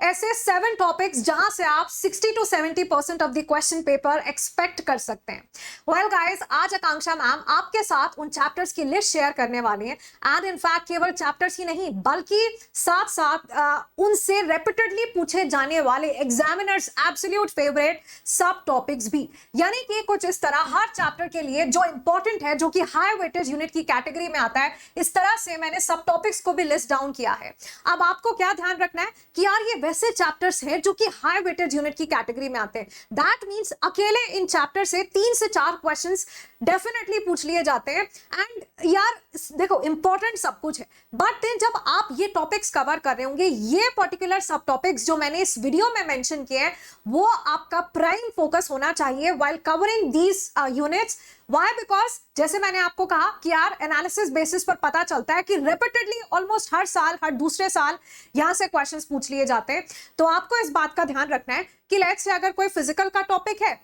ऐसे 7 टॉपिक्स जहां से आप 60 to 70% of the question paper expect कर सकते हैं। वेल गाइस, आज आकांक्षा मैम आपके साथ उन चैप्टर्स की लिस्ट शेयर करने वाली हैं एंड इनफैक्ट केवल चैप्टर्स ही नहीं बल्कि साथ साथ उनसे रेपिटेडली पूछे जाने वाले एग्जामिनर्स एब्सोल्यूट फेवरेट सब टॉपिक्स भी, यानी कि कुछ इस तरह हर चैप्टर के लिए जो इंपॉर्टेंट है, जो कि हाई वेटेज यूनिट की कैटेगरी में आता है, इस तरह से मैंने सब टॉपिक्स को भी लिस्ट डाउन किया है। अब आपको क्या ध्यान रखना है कि यार ये वैसे चैप्टर्स हैं जो कि हाई वेटेज यूनिट की कैटेगरी में आते हैं। दैट मींस अकेले इन चैप्टर से 3 से 4 क्वेश्चंस डेफिनेटली पूछ लिए जाते हैं। एंड यार देखो, इंपॉर्टेंट सब कुछ है, बट देन जब आप ये टॉपिक्स कवर कर रहे होंगे, ये पर्टिकुलर सब टॉपिक्स जो मैंने इस वीडियो में मेंशन किए हैं, वो आपका प्राइम फोकस होना चाहिए while covering these units. Why? Because जैसे मैंने आपको कहा कि यार एनालिसिस बेसिस पर पता चलता है कि रिपीटेडली ऑलमोस्ट हर साल, हर दूसरे साल यहां से क्वेश्चंस पूछ लिए जाते हैं। तो आपको इस बात का ध्यान रखना है कि लेट्स से अगर कोई फिजिकल का टॉपिक है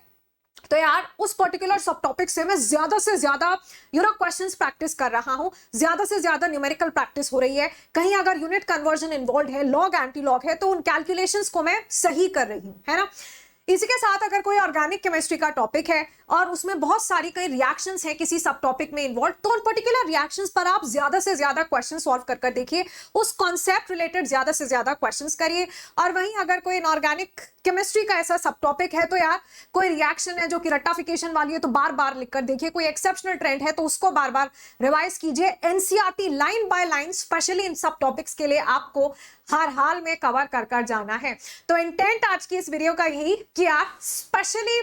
तो यार उस पर्टिकुलर सब टॉपिक से मैं ज्यादा से ज्यादा क्वेश्चंस प्रैक्टिस कर रहा हूं, ज्यादा से ज्यादा न्यूमेरिकल प्रैक्टिस हो रही है। कहीं अगर यूनिट कन्वर्जन इन्वॉल्व है, लॉग एंटी लॉग है, तो उन कैलकुलेशंस को मैं सही कर रही हूं, है ना। इसी के साथ अगर कोई ऑर्गेनिक केमिस्ट्री का टॉपिक है और उसमें बहुत सारी कई रिएक्शंस हैं किसी सब टॉपिक में इन्वॉल्व, तो उन पर्टिकुलर रिएक्शंस पर आप ज्यादा से ज्यादा क्वेश्चन सॉल्व कर देखिए, उस कॉन्सेप्ट रिलेटेड ज्यादा से ज्यादा क्वेश्चंस करिए। और वहीं अगर कोई इनऑर्गेनिक केमिस्ट्री का ऐसा सब टॉपिक है तो यार कोई रिएक्शन है जो कि रट्टाफिकेशन वाली है तो बार बार लिखकर देखिए, कोई एक्सेप्शनल ट्रेंड है तो उसको बार बार रिवाइज कीजिए। NCERT line by line specially in सब टॉपिक्स के लिए आपको हर हाल में कवर कर जाना है। तो इंटेंट आज की इस वीडियो का यही कि आप स्पेशली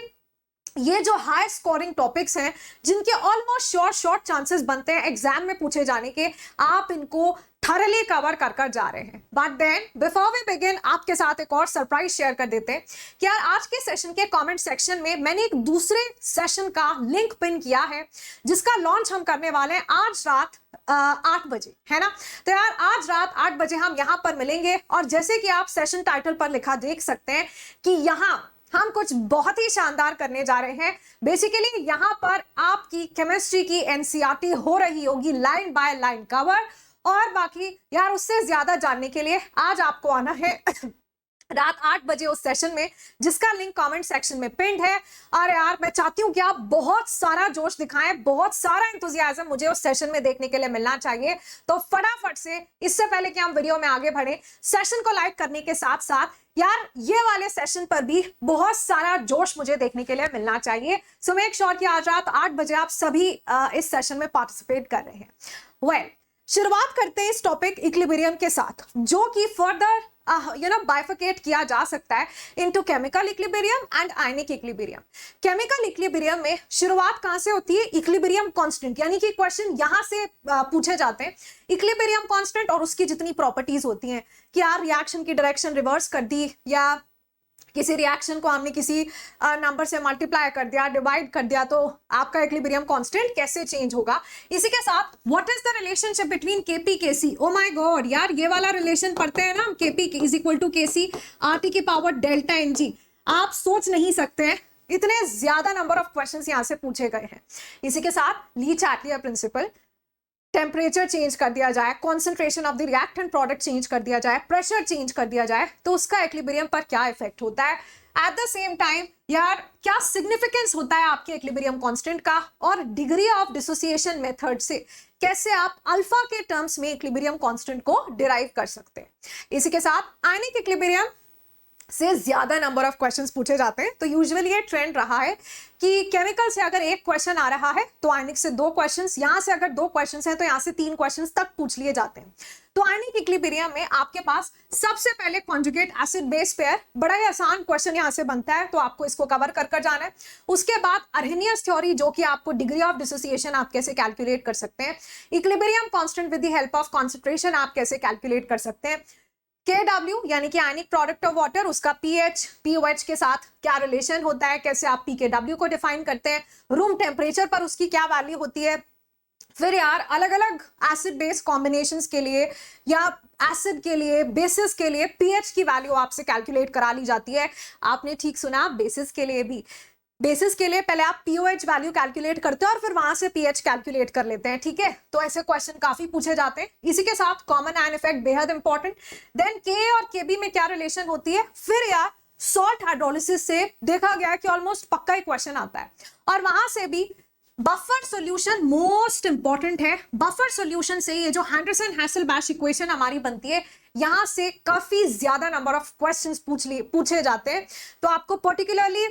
ये जो हाई स्कोरिंग टॉपिक्स हैं, जिनके ऑलमोस्ट शॉर्ट चांसेस बनते हैं एग्जाम में पूछे जाने के, आप इनको थरली कवर कर जा रहे हैं। But then before we begin, आपके साथ एक और सरप्राइज शेयर कर देते हैं कि यार आज के सेशन के कमेंट सेक्शन में मैंने एक दूसरे सेशन का लिंक पिन किया है, जिसका लॉन्च हम करने वाले हैं आज रात 8 बजे, है ना। तो यार आज रात 8 बजे हम यहां पर मिलेंगे और जैसे कि आप सेशन टाइटल पर लिखा देख सकते हैं कि यहां हम कुछ बहुत ही शानदार करने जा रहे हैं। बेसिकली यहां पर आपकी केमिस्ट्री की एनसीईआरटी हो रही होगी लाइन बाय लाइन कवर, और बाकी यार उससे ज्यादा जानने के लिए आज आपको आना है रात 8 बजे उस सेशन में, जिसका लिंक कमेंट सेक्शन में पिन्ड है। और यार मैं चाहती हूं कि आप बहुत सारा जोश दिखाएं, बहुत सारा एंथुसियाज्म मुझे उस सेशन में देखने के लिए मिलना चाहिए। तो फटाफट से, इससे पहले कि हम वीडियो में आगे बढ़े, सेशन को लाइक करने के साथ साथ यार ये वाले सेशन पर भी बहुत सारा जोश मुझे देखने के लिए मिलना चाहिए। सो मेक श्योर कि आज रात 8 बजे आप सभी इस सेशन में पार्टिसिपेट कर रहे हैं। वेल, शुरुआत करते हैं इस टॉपिक इक्विलिब्रियम के साथ, जो कि फर्दर बाइफिकेट किया जा सकता है into chemical equilibrium and ionic equilibrium. Chemical equilibrium में शुरुआत कहां से होती है? इक्विलिब्रियम कांस्टेंट, यानी कि क्वेश्चन यहां से पूछे जाते हैं इक्विलिब्रियम कांस्टेंट और उसकी जितनी प्रॉपर्टीज होती हैं कि यार रिएक्शन की डायरेक्शन रिवर्स कर दी, या किसी रिएक्शन को हमने किसी नंबर से मल्टीप्लाई कर दिया, डिवाइड कर दिया, तो आपका इक्विलिब्रियम कांस्टेंट कैसे चेंज होगा। इसी के साथ what is the relationship between KP KC. Oh my god यार, ये वाला रिलेशन पढ़ते हैं ना हम, KP is equal to KC RT की पावर डेल्टा एनजी। आप सोच नहीं सकते हैं इतने ज्यादा नंबर ऑफ क्वेश्चंस यहां से पूछे गए हैं। इसी के साथ ली चैटलियर प्रिंसिपल, टेम्परेचर चेंज कर दिया जाए, concentration of the reactant product change कर दिया जाए, प्रेशर चेंज कर दिया जाए, तो उसका इक्विलिब्रियम पर क्या इफेक्ट होता है। एट द सेम टाइम यार क्या सिग्निफिकेंस होता है आपके इक्विलिब्रियम कांस्टेंट का, और डिग्री ऑफ डिसोसिएशन मेथड से कैसे आप अल्फा के टर्म्स में इक्विलिब्रियम कांस्टेंट को डिराइव कर सकते हैं। इसी के साथ आयनिक इक्विलिब्रियम से ज्यादा नंबर ऑफ क्वेश्चंस पूछे जाते हैं। तो यूजुअली ये ट्रेंड रहा है कि केमिकल से अगर एक क्वेश्चन आ रहा है तो आयनिक से 2 क्वेश्चंस, यहां से अगर 2 क्वेश्चंस हैं तो यहां से 3 क्वेश्चंस तक पूछ लिए जाते हैं। तो आयनिक इक्विलिब्रियम में आपके पास सबसे पहले कॉन्जुगेट एसिड बेस पेयर, बड़ा ही आसान क्वेश्चन यहां से बनता है, तो आपको इसको कवर कर जाना है। उसके बाद अर्हेनियस थ्योरी, जो कि आपको डिग्री ऑफ डिसोसिएशन आप कैसे कैलकुलेट कर सकते हैं, equilibrium constant with the help of concentration आप कैसे कैलकुलेट कर सकते हैं, KW यानी कि आयनिक प्रोडक्ट ऑफ वाटर, उसका pH POH के साथ क्या रिलेशन होता है, कैसे आप pKW को डिफाइन करते हैं, रूम टेम्परेचर पर उसकी क्या वैल्यू होती है। फिर यार अलग अलग एसिड बेस कॉम्बिनेशंस के लिए या एसिड के लिए, बेसिस के लिए pH की वैल्यू आपसे कैलकुलेट करा ली जाती है। आपने ठीक सुना, बेसिस के लिए भी। बेसिस के लिए पहले आप पीओएच वैल्यू कैलकुलेट करते हो और फिर वहां से पीएच कैलकुलेट कर लेते हैं, ठीक है। तो ऐसे क्वेश्चन काफी पूछे जाते हैं। इसी के साथ कॉमन आयन इफेक्ट बेहद इंपॉर्टेंट। देन के और केबी में क्या रिलेशन होती है, फिर यार सॉल्ट हाइड्रोलिसिस से देखा गया कि ऑलमोस्ट पक्का ही क्वेश्चन आता है। और वहां से भी बफर सॉल्यूशन मोस्ट इंपॉर्टेंट है। बफर सॉल्यूशन से ये जो हैंडरसन हैसेलबैश इक्वेशन हमारी बनती है, यहां से काफी ज्यादा नंबर ऑफ क्वेश्चंस पूछे जाते हैं। तो आपको पर्टिकुलरली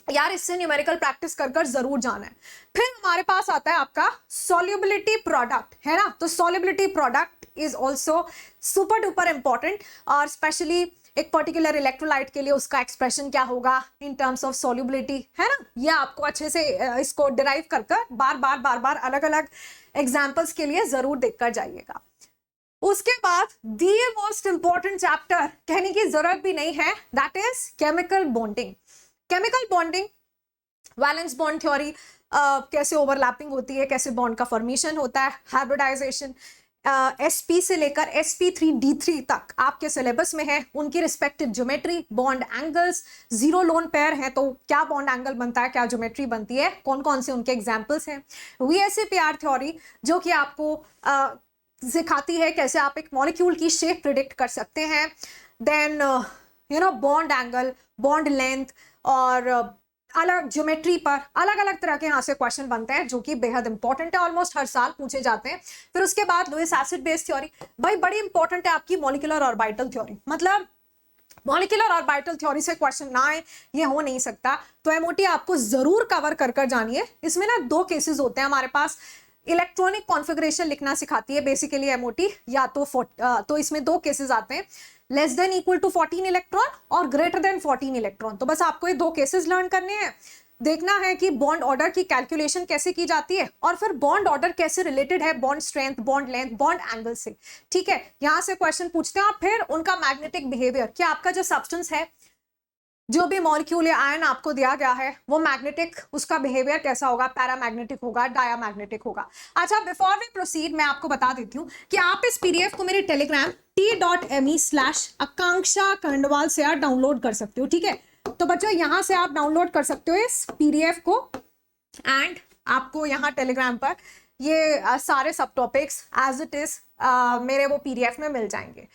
यार इससे न्यूमेरिकल प्रैक्टिस कर कर जरूर जाना है। फिर हमारे पास आता है आपका सॉल्युबिलिटी प्रोडक्ट, है ना। तो solubility product is also super duper important, और स्पेशली एक पर्टिकुलर इलेक्ट्रोलाइट के लिए उसका एक्सप्रेशन क्या होगा इन टर्म्स ऑफ सॉल्युबिलिटी, है ना। ये आपको अच्छे से इसको डिराइव कर कर बार बार अलग अलग एग्जाम्पल्स के लिए जरूर देखकर जाइएगा। उसके बाद दी मोस्ट इंपॉर्टेंट चैप्टर कहने की जरूरत भी नहीं है, that is chemical bonding. Chemical bonding, valence bond theory, कैसे ओवरलैपिंग होती है, कैसे बॉन्ड का फॉर्मेशन होता है, हाइब्रिडाइजेशन, sp से लेकर sp3d3 तक आपके सिलेबस में है। उनकी respective geometry, bond angles, zero lone pair है तो क्या बॉन्ड एंगल बनता है, क्या ज्योमेट्री बनती है, कौन कौन से उनके एग्जांपल्स हैं। VSEPR थ्योरी जो कि आपको सिखाती है कैसे आप एक मॉलिक्यूल की शेप प्रिडिक्ट कर सकते हैं। Then bond angle, bond length, और अलग ज्योमेट्री पर अलग अलग तरह के यहाँ से क्वेश्चन बनते हैं जो कि बेहद इंपॉर्टेंट है, ऑलमोस्ट हर साल पूछे जाते हैं। फिर उसके बाद लुईस एसिड बेस थ्योरी, भाई बड़ी इंपॉर्टेंट है आपकी मॉलिक्यूलर ऑर्बिटल थ्योरी। मतलब मॉलिक्यूलर ऑर्बिटल थ्योरी से क्वेश्चन ना आए ये हो नहीं सकता। तो एमओटी आपको जरूर कवर कर कर जानिए। इसमें ना दो केसेस होते हैं हमारे पास। इलेक्ट्रॉनिक कॉन्फ़िगरेशन लिखना सिखाती है बेसिकली एमओटी, या तो इसमें दो केसेस आते हैं, less than equal to 14 electron और ग्रेटर देन 14 इलेक्ट्रॉन। तो बस आपको ये दो केसेस लर्न करने हैं। देखना है कि बॉन्ड ऑर्डर की कैलकुलेशन कैसे की जाती है, और फिर बॉन्ड ऑर्डर कैसे रिलेटेड है bond strength, bond length, bond angle से, ठीक है। यहां से क्वेश्चन पूछते हैं। और फिर उनका मैग्नेटिक बिहेवियर, कि आपका जो सब्सटेंस है, जो भी मॉलिक्यूल या आयन आपको दिया गया है, वो मैग्नेटिक, उसका बिहेवियर कैसा होगा, पैरामैग्नेटिक होगा, डायामैग्नेटिक होगा। अच्छा, बिफोर वी प्रोसीड मैं आपको बता देती हूँ कि आप इस पीडीएफ को मेरे टेलीग्राम t.me/आकांक्षा खंडवाल से आप डाउनलोड कर सकते हो, ठीक है। तो बच्चों यहाँ से आप डाउनलोड कर सकते हो इस पीडीएफ को, एंड आपको यहाँ टेलीग्राम पर ये सारे सब टॉपिक्स एज इट इज मेरे वो पीडीएफ में मिल जाएंगे।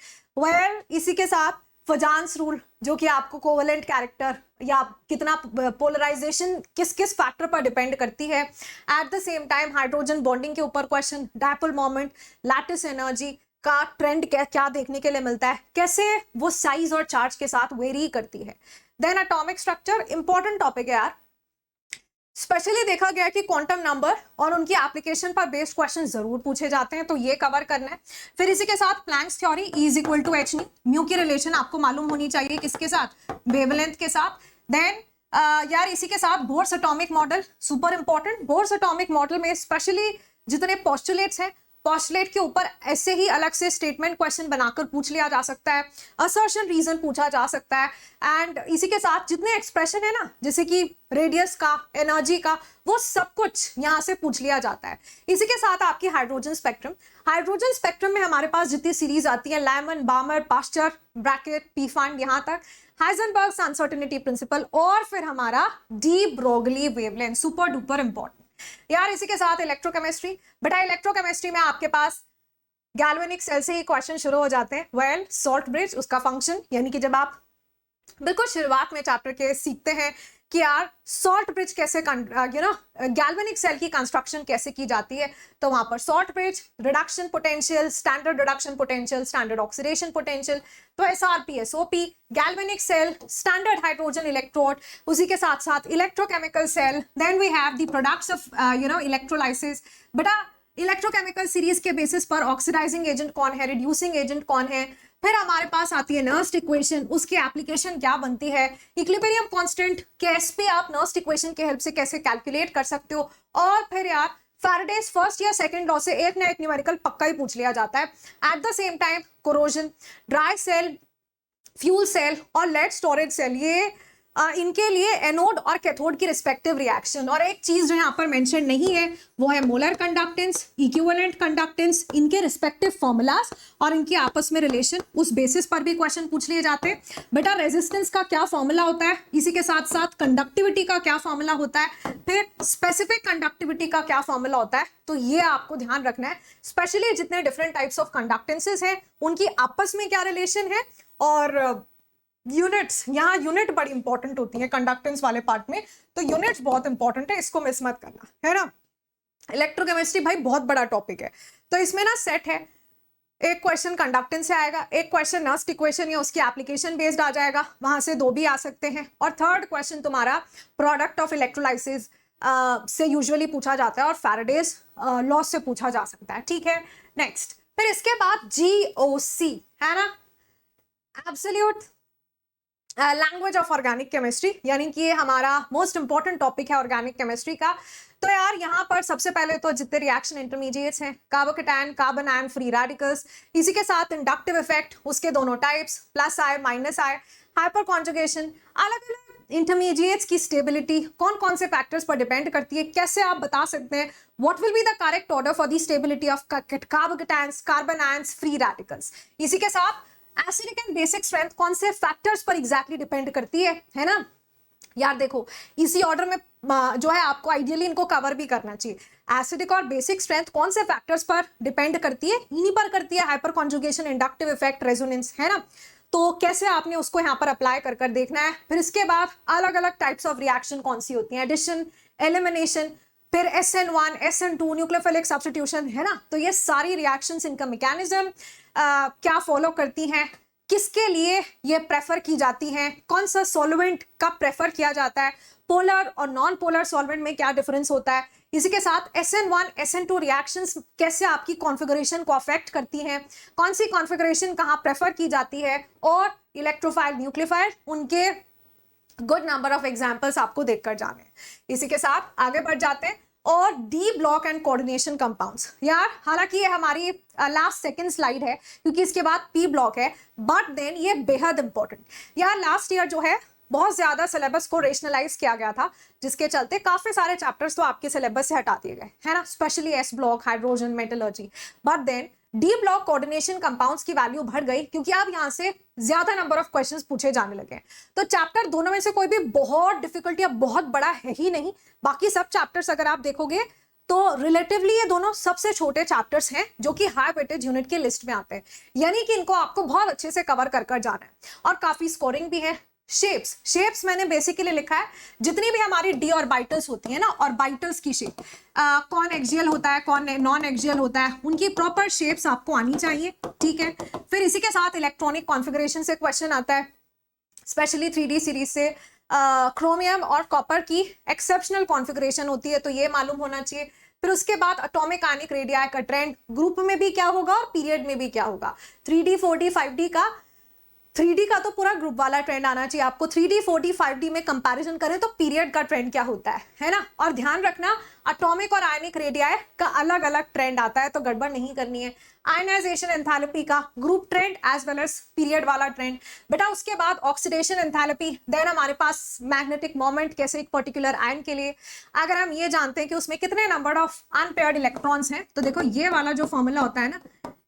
इसी के साथ फजान्स रूल, जो कि आपको कोवेलेंट कैरेक्टर या कितना पोलराइजेशन किस किस फैक्टर पर डिपेंड करती है, at the same time hydrogen bonding के ऊपर question, dipole moment, lattice energy का ट्रेंड क्या देखने के लिए मिलता है, कैसे वो साइज और चार्ज के साथ वेरी करती है। Then atomic structure, important topic है यार। स्पेशली देखा गया कि क्वांटम नंबर और उनकी एप्लीकेशन पर बेस्ड क्वेश्चन जरूर पूछे जाते हैं, तो ये कवर करना है। फिर इसी के साथ Planck's theory, E is equal to h nu, mu की रिलेशन आपको मालूम होनी चाहिए किसके साथ, वेवलेंथ के साथ। देन यार इसी के साथ Bohr's atomic model, super important. Bohr's atomic model में स्पेशली जितने पोस्टुलेट्स हैं, पोस्टुलेट के ऊपर ऐसे ही अलग से स्टेटमेंट क्वेश्चन बनाकर पूछ लिया जा सकता है, असर्शन रीजन पूछा जा सकता है। एंड इसी के साथ जितने एक्सप्रेशन है ना, जैसे कि रेडियस का, एनर्जी का, वो सब कुछ यहाँ से पूछ लिया जाता है। इसी के साथ आपकी हाइड्रोजन स्पेक्ट्रम, हाइड्रोजन स्पेक्ट्रम में हमारे पास जितनी सीरीज आती है, लैमन, बामर, पास्चर, ब्रैकेट, पीफाइंड, यहाँ तक हाइजेनबर्ग्स अनसर्टेनिटी प्रिंसिपल, और फिर हमारा de Broglie wavelength, super duper important यार। इसी के साथ इलेक्ट्रोकेमिस्ट्री, बेटा इलेक्ट्रोकेमिस्ट्री में आपके पास गैल्वेनिक सेल से ही क्वेश्चन शुरू हो जाते हैं। वेल, सॉल्ट ब्रिज, उसका फंक्शन, यानी कि जब आप बिल्कुल शुरुआत में चैप्टर के सीखते हैं कि यार सॉल्ट ब्रिज कैसे गैल्वेनिक सेल की कंस्ट्रक्शन कैसे की जाती है, तो वहां पर salt bridge, reduction potential, standard reduction potential, standard oxidation potential, तो SRP, SOP, galvanic cell, standard hydrogen electrode, उसी के साथ साथ electrochemical cell. Then we have the products of electrolysis. बेटा इलेक्ट्रोकेमिकल सीरीज के बेसिस पर ऑक्सीडाइजिंग एजेंट कौन है, रिड्यूसिंग एजेंट कौन है। फिर हमारे पास आती है नर्स्ट इक्वेशन, उसकी एप्लीकेशन क्या बनती है, इक्विलिब्रियम कांस्टेंट कैसे आप नर्स्ट इक्वेशन के हेल्प से कैसे कैलकुलेट कर सकते हो। और फिर यार फैराडेज फर्स्ट या सेकंड लॉ से एक ना एक न्यूमेरिकल पक्का ही पूछ लिया जाता है। At the same time corrosion, dry cell, fuel cell और लेड स्टोरेज सेल, ये इनके लिए एनोड और कैथोड की रिस्पेक्टिव रिएक्शन। और एक चीज जो यहाँ पर मेंशन नहीं है वो है मोलर कंडक्टेंस, इक्विवेलेंट कंडक्टेंस, इनके रिस्पेक्टिव फॉर्मूलाज और इनकी आपस में रिलेशन। उस बेसिस पर भी क्वेश्चन पूछ लिए जाते हैं। बेटा रेजिस्टेंस का क्या फॉर्मूला होता है, इसी के साथ साथ कंडक्टिविटी का क्या फॉर्मूला होता है, फिर स्पेसिफिक कंडक्टिविटी का क्या फॉर्मूला होता है। तो ये आपको ध्यान रखना है, स्पेशली जितने डिफरेंट टाइप्स ऑफ कंडक्टेंसेस हैं उनकी आपस में क्या रिलेशन है। और यूनिट्स, यहाँ यूनिट बड़ी इंपॉर्टेंट होती है कंडक्टेंस वाले पार्ट में, तो यूनिट्स बहुत इंपॉर्टेंट है, इसको मिस मत करना, है ना। इलेक्ट्रोकेमिस्ट्री भाई बहुत बड़ा टॉपिक है, तो इसमें ना सेट है, एक क्वेश्चन कंडक्टेंस से आएगा, एक क्वेश्चन नस्ट इक्वेशन या उसकी एप्लीकेशन बेस्ड आ जाएगा, वहां से 2 भी आ सकते हैं, और थर्ड क्वेश्चन तुम्हारा प्रोडक्ट ऑफ इलेक्ट्रोलाइसिस से यूजुअली पूछा जाता है और फैराडेज लॉ से पूछा जा सकता है, ठीक है। नेक्स्ट, फिर इसके बाद GOC है ना, absolute language of organic chemistry, यानी कि ये हमारा मोस्ट इंपॉर्टेंट टॉपिक है ऑर्गेनिक केमिस्ट्री का। तो यार यहाँ पर सबसे पहले तो जितने रिएक्शन इंटरमीडिएट्स हैं, carbocation, carbon ion, free radicals, इसी के साथ इंडक्टिव इफेक्ट, उसके दोनों टाइप्स, प्लस आई माइनस आई, हाइपर कॉन्जुगेशन, अलग अलग इंटरमीडिएट्स की स्टेबिलिटी कौन कौन से फैक्टर्स पर डिपेंड करती है, कैसे आप बता सकते हैं what will be the correct order for the stability of carbocations, carbon ions, free radicals. इसी के साथ एसिडिक एंड बेसिक स्ट्रेंथ कौन से फैक्टर्स पर एग्जैक्टली डिपेंड करती है ना। यार देखो इसी ऑर्डर में जो है आपको आइडियली इनको कवर भी करना चाहिए। एसिडिक और बेसिक स्ट्रेंथ कौन से फैक्टर्स पर डिपेंड करती है, इन्हीं पर करती है, hyper conjugation, inductive effect, resonance, है ना। तो कैसे आपने उसको यहाँ पर अप्लाई कर कर देखना है। फिर इसके बाद अलग अलग टाइप्स ऑफ रिएक्शन कौन सी होती हैं, एडिशन, एलिमिनेशन, फिर SN1, SN2, न्यूक्लियोफिलिक सब्स्टिट्यूशन, है ना। तो ये सारी रिएक्शंस, इनका मैकेनिज्म क्या फॉलो करती हैं, किसके लिए ये प्रेफर की जाती हैं, कौन सा सॉल्वेंट कब प्रेफर किया जाता है, पोलर और नॉन पोलर सॉल्वेंट में क्या डिफरेंस होता है। इसी के साथ SN1, SN2 रिएक्शंस कैसे आपकी कॉन्फ़िगरेशन को अफेक्ट करती हैं, कौन सी कॉन्फ़िगरेशन कहाँ प्रेफर की जाती है, और इलेक्ट्रोफाइल, न्यूक्लियोफाइल, उनके गुड नंबर ऑफ एग्जाम्पल्स आपको देखकर जाने हैं। इसी के साथ आगे बढ़ जाते हैं, और D block and coordination compounds. यार हालांकि ये हमारी लास्ट सेकंड स्लाइड है क्योंकि इसके बाद पी ब्लॉक है, बट देन ये बेहद इंपॉर्टेंट। यार लास्ट ईयर जो है बहुत ज्यादा सिलेबस को रेशनलाइज किया गया था, जिसके चलते काफी सारे चैप्टर्स तो आपके सिलेबस से हटा दिए गए, है ना, specially S block, hydrogen, metallurgy. But then D block coordination compounds की वैल्यू बढ़ गई क्योंकि अब यहाँ से ज्यादा नंबर ऑफ क्वेश्चंस पूछे जाने लगे। तो चैप्टर दोनों में से कोई भी बहुत डिफिकल्ट या बहुत बड़ा है ही नहीं। बाकी सब चैप्टर्स अगर आप देखोगे तो रिलेटिवली ये दोनों सबसे छोटे चैप्टर्स हैं जो कि हाई वेटेज यूनिट के लिस्ट में आते हैं, यानी कि इनको आपको बहुत अच्छे से कवर कर कर जाना है, और काफी स्कोरिंग भी है। शेप्स मैंने बेसिकली लिखा है, जितनी भी हमारी डी ऑर्बिटल्स होती है ना, ऑर्बिटल्स की शेप, कौन एक्सियल होता है, कौन नॉन एक्सियल होता है, उनकी प्रॉपर शेप्स आपको आनी चाहिए, ठीक है। फिर इसी के साथ इलेक्ट्रॉनिक कॉन्फ़िगरेशन से क्वेश्चन आता है, स्पेशली 3D सीरीज से। क्रोमियम और कॉपर की एक्सेप्शनल कॉन्फ़िगरेशन होती है, तो ये मालूम होना चाहिए। फिर उसके बाद एटॉमिक आयनिक रेडियाई का ट्रेंड ग्रुप में भी क्या होगा और पीरियड में भी क्या होगा। 3D 4D 5D का, 3D का तो पूरा ग्रुप वाला ट्रेंड आना चाहिए आपको, 3D 4D 5D में कंपैरिजन करें तो पीरियड का ट्रेंड क्या होता है ना। और ध्यान रखना एटॉमिक और आयनिक रेडियाई का अलग अलग ट्रेंड आता है, तो गड़बड़ नहीं करनी है। आयनाइजेशन एंथैल्पी का group trend as well as period वाला ट्रेंड। बेटा उसके बाद ऑक्सीडेशन एंथैल्पी, देन हमारे पास मैग्नेटिक मोमेंट कैसे एक पर्टिकुलर आयन के लिए, अगर हम ये जानते हैं कि उसमें कितने नंबर ऑफ अनपेयर्ड इलेक्ट्रॉन्स हैं, तो देखो ये वाला जो फॉर्मूला होता है ना,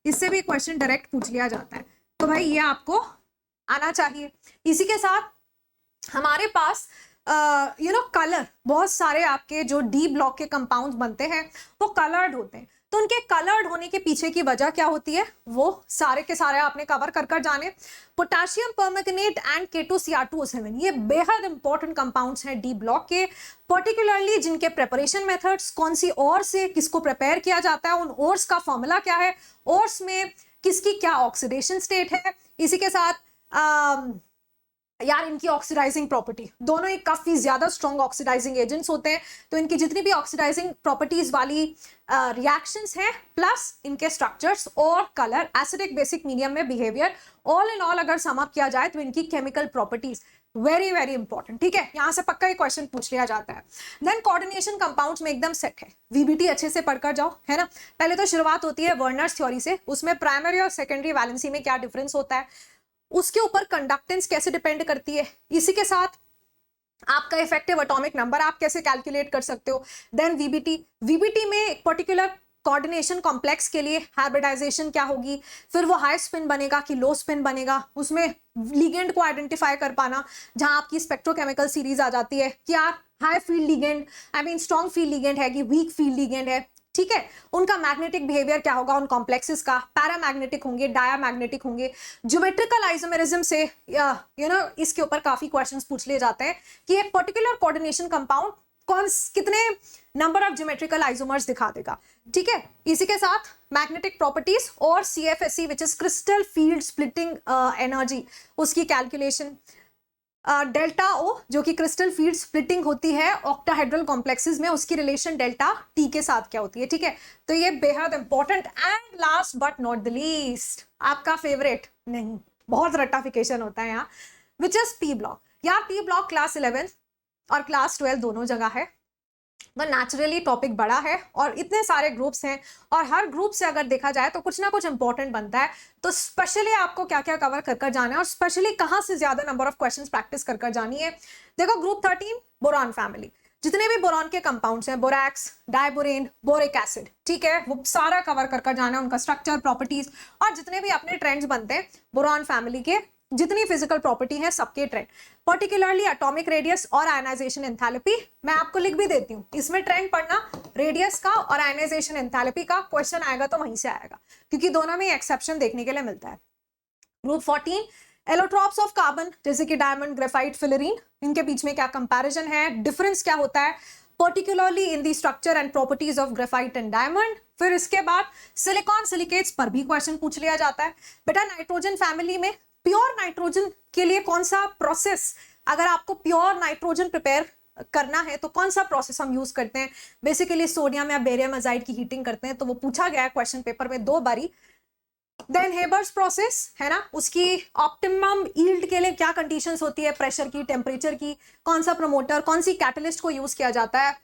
इससे भी क्वेश्चन डायरेक्ट पूछ लिया जाता है, तो भाई ये आपको आना चाहिए। इसी के साथ हमारे पास कलर, बहुत सारे आपके जो डी ब्लॉक के कंपाउंड्स बनते हैं वो कलर्ड होते हैं, तो उनके कलर्ड होने के पीछे की वजह क्या होती है वो सारे के सारे आपने कवर कर कर जाने। पोटेशियम परमैंगनेट एंड K2Cr2O7 ये बेहद इंपॉर्टेंट कंपाउंड्स हैं डी ब्लॉक के, पर्टिकुलरली जिनके प्रिपरेशन मेथड्स, कौन सी ओर से किसको प्रिपेयर किया जाता है, उन ओर्स का फॉर्मूला क्या है, ओर्स में किसकी क्या ऑक्सीडेशन स्टेट है। इसी के साथ यार इनकी ऑक्सीडाइजिंग प्रॉपर्टी, दोनों ही काफी ज्यादा स्ट्रॉन्ग ऑक्सीडाइजिंग एजेंट्स होते हैं, तो इनकी जितनी भी ऑक्सीडाइजिंग प्रॉपर्टीज वाली रिएक्शंस हैं, प्लस इनके स्ट्रक्चर्स और कलर, एसिडिक बेसिक मीडियम में बिहेवियर, ऑल इन ऑल अगर सम अप किया जाए तो इनकी chemical properties very very important, ठीक है। यहां से पक्का ही क्वेश्चन पूछ लिया जाता है। देन कोऑर्डिनेशन कंपाउंड्स में एकदम सेट है, वीबीटी अच्छे से पढ़कर जाओ, है ना। पहले तो शुरुआत होती है वर्नर्स थ्योरी से, उसमें प्राइमरी और सेकेंडरी वैलेंसी में क्या डिफरेंस होता है, उसके ऊपर कंडक्टेंस कैसे डिपेंड करती है। इसी के साथ आपका इफेक्टिव एटॉमिक नंबर आप कैसे कैलकुलेट कर सकते हो। देन वीबीटी में एक पर्टिकुलर कोऑर्डिनेशन कॉम्प्लेक्स के लिए हाइब्रिडाइजेशन क्या होगी, फिर वो हाई स्पिन बनेगा कि लो स्पिन बनेगा, उसमें लिगेंड को आइडेंटिफाई कर पाना, जहां आपकी स्पेक्ट्रोकेमिकल सीरीज आ जाती है कि यार high field ligand, I mean strong field ligand है कि वीक फील्ड लिगेंड है, ठीक है। उनका मैग्नेटिक बिहेवियर क्या होगा उन कॉम्प्लेक्सेस का, पैरामैग्नेटिक होंगे, डायामैग्नेटिक होंगे। ज्योमेट्रिकल आइसोमेरिज्म से इसके ऊपर काफी क्वेश्चंस पूछ लिए जाते हैं कि एक पर्टिकुलर कोऑर्डिनेशन कंपाउंड कितने नंबर ऑफ ज्योमेट्रिकल आइसोमर्स दिखा देगा, ठीक है। इसी के साथ मैग्नेटिक प्रॉपर्टीज और CFSE which is crystal field splitting energy, उसकी कैलकुलेशन, डेल्टा ओ जो कि क्रिस्टल फील्ड स्प्लिटिंग होती है ऑक्टाहेड्रल कॉम्प्लेक्सेस में, उसकी रिलेशन डेल्टा टी के साथ क्या होती है, ठीक है। तो ये बेहद important. And last but not the least, आपका फेवरेट नहीं, बहुत रट्टाफिकेशन होता है यहाँ, विच इज पी ब्लॉक। यार पी ब्लॉक क्लास 11 और क्लास 12 दोनों जगह है, तो नेचुरली टॉपिक बड़ा है और इतने सारे ग्रुप्स हैं और हर ग्रुप से अगर देखा जाए तो कुछ ना कुछ इंपॉर्टेंट बनता है। तो स्पेशली आपको क्या क्या कवर कर जाना है और स्पेशली कहां से ज्यादा नंबर ऑफ क्वेश्चंस प्रैक्टिस कर जानी है। देखो ग्रुप 13 बोरॉन फैमिली, जितने भी बोरॉन के कंपाउंड्स हैं, बोरैक्स, डाइबोरेन, बोरिक एसिड, ठीक है, वो सारा कवर कर जाना है, उनका स्ट्रक्चर, प्रॉपर्टीज और जितने भी अपने ट्रेंड्स बनते हैं बोरॉन फैमिली के, जितनी फिजिकल प्रॉपर्टी है सबके ट्रेंड, पर्टिकुलरली एटॉमिक रेडियस और आयनाइजेशन एंथैल्पी। मैं आपको लिख भी देती हूँ, इसमें ट्रेंड पढ़ना रेडियस का और आयनाइजेशन एंथैल्पी का, क्वेश्चन आएगा तो वहीं से आएगा क्योंकि दोनों में एक्सेप्शन देखने के लिए मिलता है। ग्रुप 14 एलोट्रॉप्स ऑफ कार्बन जैसे कि डायमंड, ग्रेफाइट, फिलरीन, इनके बीच में क्या कंपैरिजन है, डिफरेंस क्या होता है, particularly in the structure and properties of graphite and diamond. फिर इसके बाद सिलिकॉन सिलिकेट्स पर भी क्वेश्चन पूछ लिया जाता है। बेटा नाइट्रोजन फैमिली में प्योर नाइट्रोजन के लिए कौन सा प्रोसेस, अगर आपको प्योर नाइट्रोजन प्रिपेयर करना है तो कौन सा प्रोसेस हम यूज करते हैं, बेसिकली सोडियम या बेरियम अजाइड की हीटिंग करते हैं, तो वो पूछा गया है क्वेश्चन पेपर में 2 बारी। देन हेबर्स प्रोसेस है ना, उसकी ऑप्टिमम यील्ड के लिए क्या कंडीशंस होती है, प्रेशर की, टेम्परेचर की, कौन सा प्रमोटर, कौन सी कैटलिस्ट को यूज किया जाता है,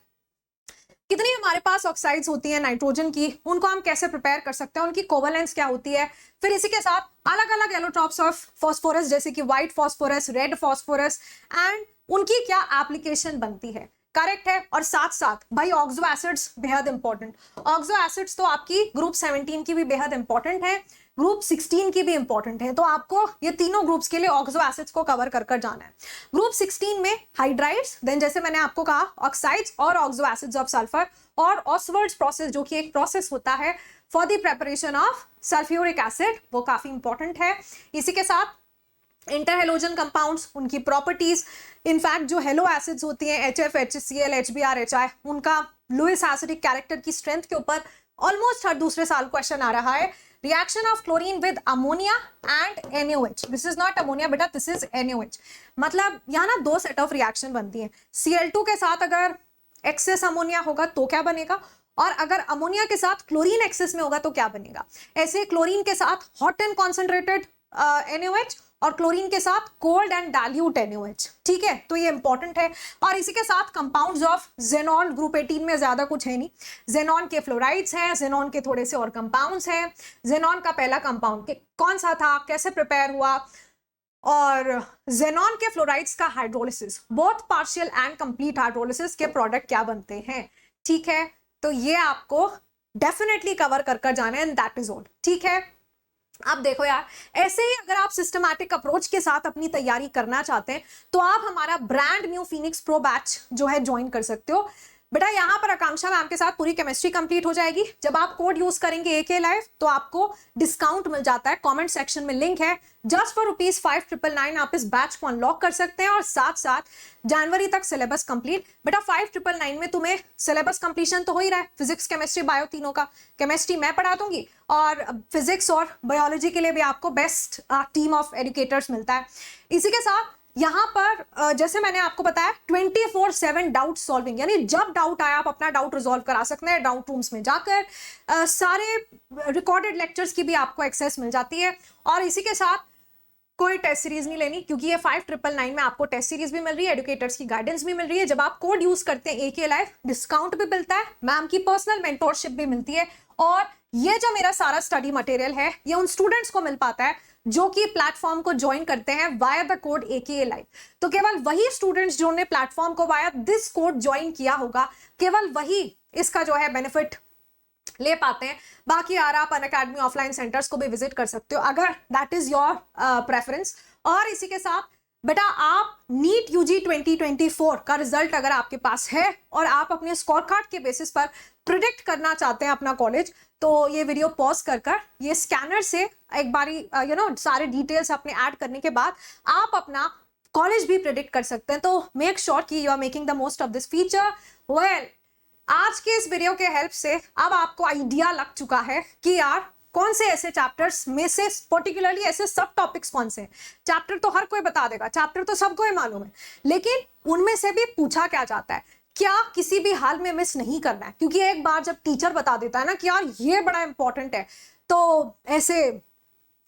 कितनी हमारे पास ऑक्साइड्स होती हैं नाइट्रोजन की, उनको हम कैसे प्रिपेयर कर सकते हैं, उनकी कोवेलेंस क्या होती है। फिर इसी के साथ अलग अलग एलोट्रॉप्स ऑफ फॉस्फोरस जैसे कि white phosphorus, red phosphorus and उनकी क्या एप्लीकेशन बनती है, करेक्ट है। और साथ साथ भाई ऑक्सो एसिड्स बेहद इंपॉर्टेंट, ऑक्सो एसिड्स तो आपकी ग्रुप 17 की भी बेहद इंपॉर्टेंट है, ग्रुप 16 की भी इंपॉर्टेंट है, तो आपको ये तीनों ग्रुप्स के लिए ऑक्सो एसिड्स को कवर कर जाना है। ग्रुप 16 में हाइड्राइड्स, देन जैसे मैंने आपको कहा ऑक्साइड्स और ऑक्सो एसिड्स ऑफ सल्फर, और ऑसवर्ड्स प्रोसेस जो कि एक प्रोसेस होता है for the preparation of sulphuric acid, वो काफी इंपॉर्टेंट है। इसी के साथ इंटर हेलोजन कंपाउंड्स, उनकी प्रॉपर्टीज, इनफैक्ट जो हेलो एसिड्स होती हैं HF, HCl, HBr, HI, उनका लुईस एसिडिक कैरेक्टर की स्ट्रेंथ के ऊपर ऑलमोस्ट हर दूसरे साल क्वेश्चन आ रहा है। Reaction of chlorine with ammonia and NaOH, this is not ammonia बेटा, दिस इज NaOH, मतलब यहाँ ना 2 सेट ऑफ रिएक्शन बनती है। Cl2 के साथ अगर एक्सेस अमोनिया होगा तो क्या बनेगा, और अगर अमोनिया के साथ क्लोरीन एक्सेस में होगा तो क्या बनेगा। ऐसे क्लोरीन के साथ हॉट एंड कॉन्सेंट्रेटेड NaOH और क्लोरीन के साथ कोल्ड एंड डाइल्यूट NaOH, ठीक है, तो ये इंपॉर्टेंट है। और इसी के साथ कंपाउंड्स ऑफ जेनॉन, ग्रुप 18 में ज्यादा कुछ है नहीं, जेनॉन के फ्लोराइड्स हैं, जेनॉन के थोड़े से और कंपाउंड्स हैं। जेनॉन का पहला कंपाउंड कौन सा था, कैसे प्रिपेयर हुआ, और जेनॉन के फ्लोराइड्स का hydrolysis, both partial and complete hydrolysis के प्रोडक्ट क्या बनते हैं, ठीक है। तो ये आपको डेफिनेटली कवर कर जाना है, एंड दैट इज ऑल, ठीक है। अब देखो यार, ऐसे ही अगर आप सिस्टमैटिक अप्रोच के साथ अपनी तैयारी करना चाहते हैं तो आप हमारा brand new Phoenix pro batch जो है ज्वाइन कर सकते हो। बेटा यहाँ पर आकांक्षा मैम के साथ पूरी केमिस्ट्री कंप्लीट हो जाएगी। जब आप कोड यूज करेंगे AK लाइव तो आपको डिस्काउंट मिल जाता है, कमेंट सेक्शन में लिंक है, जस्ट फॉर ₹5,999 आप इस बैच को अनलॉक कर सकते हैं। और साथ साथ जनवरी तक सिलेबस कंप्लीट। बेटा 5,999 में तुम्हें सिलेबस कंप्लीशन तो हो ही रहा है, फिजिक्स, केमिस्ट्री, बायो तीनों का। केमिस्ट्री मैं पढ़ा दूंगी और फिजिक्स और बायोलॉजी के लिए भी आपको बेस्ट टीम ऑफ एजुकेटर्स मिलता है। इसी के साथ यहाँ पर जैसे मैंने आपको बताया 24/7 डाउट सॉल्विंग, यानी जब डाउट आया आप अपना डाउट रिजॉल्व करा सकते हैं डाउट रूम्स में जाकर। सारे रिकॉर्डेड लेक्चर्स की भी आपको एक्सेस मिल जाती है। और इसी के साथ कोई टेस्ट सीरीज नहीं लेनी, क्योंकि ये 5,999 में आपको टेस्ट सीरीज भी मिल रही है, एडुकेटर्स की गाइडेंस भी मिल रही है। जब आप कोड यूज करते हैं AK लाइव, डिस्काउंट भी मिलता है, मैम की पर्सनल मेंटोरशिप भी मिलती है। और ये जो मेरा सारा स्टडी मटेरियल है ये उन स्टूडेंट्स को मिल पाता है जो कि प्लेटफॉर्म को ज्वाइन करते हैं via the code AKA live. तो केवल वही स्टूडेंट्स जिन्होंने प्लेटफॉर्म को वाया दिस कोड ज्वाइन किया होगा, केवल वही इसका जो है बेनिफिट ले पाते हैं। बाकी यार आप अनअकैडमी ऑफलाइन सेंटर्स को भी विजिट कर सकते हो अगर दैट इज योर प्रेफरेंस। और इसी के साथ बेटा आप नीट यूजी 2024 का रिजल्ट अगर आपके पास है और आप अपने स्कोर कार्ड के बेसिस पर प्रिडिक्ट करना चाहते हैं अपना कॉलेज, तो ये वीडियो पॉज कर ये स्कैनर से एक बारी सारे डिटेल्स अपने ऐड करने के बाद आप अपना कॉलेज भी प्रिडिक्ट कर सकते हैं। तो मेक श्योर कि you are making the most of this feature. Well, आज के इस वीडियो के हेल्प से अब आपको आइडिया लग चुका है कि यार कौन से ऐसे चैप्टर्स में से पर्टिकुलरली ऐसे सब टॉपिक्स कौन से हैं। चैप्टर तो हर कोई बता देगा, चैप्टर तो सबको ही मालूम है, लेकिन उनमें से भी पूछा क्या जाता है, क्या किसी भी हाल में मिस नहीं करना है। क्योंकि एक बार जब टीचर बता देता है ना कि यार ये बड़ा इंपॉर्टेंट है, तो ऐसे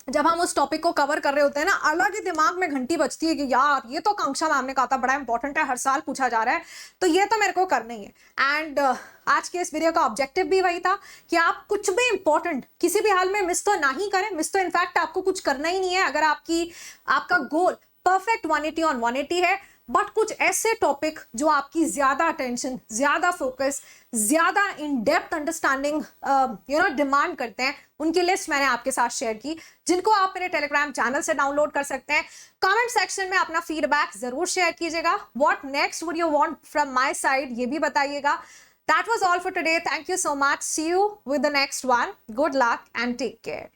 जब हम उस टॉपिक को कवर कर रहे होते हैं ना, अलग ही दिमाग में घंटी बजती है कि यार ये तो आकांक्षा मैम ने कहा था बड़ा इंपॉर्टेंट है, हर साल पूछा जा रहा है, तो ये तो मेरे को करना ही है। एंड आज के इस वीडियो का ऑब्जेक्टिव भी वही था कि आप कुछ भी इंपॉर्टेंट किसी भी हाल में मिस तो ना ही करें। मिस तो इनफैक्ट आपको कुछ करना ही नहीं है अगर आपका गोल परफेक्ट 180 on 180 है। बट कुछ ऐसे टॉपिक जो आपकी ज्यादा अटेंशन, ज्यादा फोकस, ज्यादा इन डेप्थ अंडरस्टैंडिंग डिमांड करते हैं, उनकी लिस्ट मैंने आपके साथ शेयर की, जिनको आप मेरे टेलीग्राम चैनल से डाउनलोड कर सकते हैं। कमेंट सेक्शन में अपना फीडबैक जरूर शेयर कीजिएगा। What next would you want from my side ये भी बताइएगा। That was all for today. Thank you so much. See you with the next one. Good luck and take care.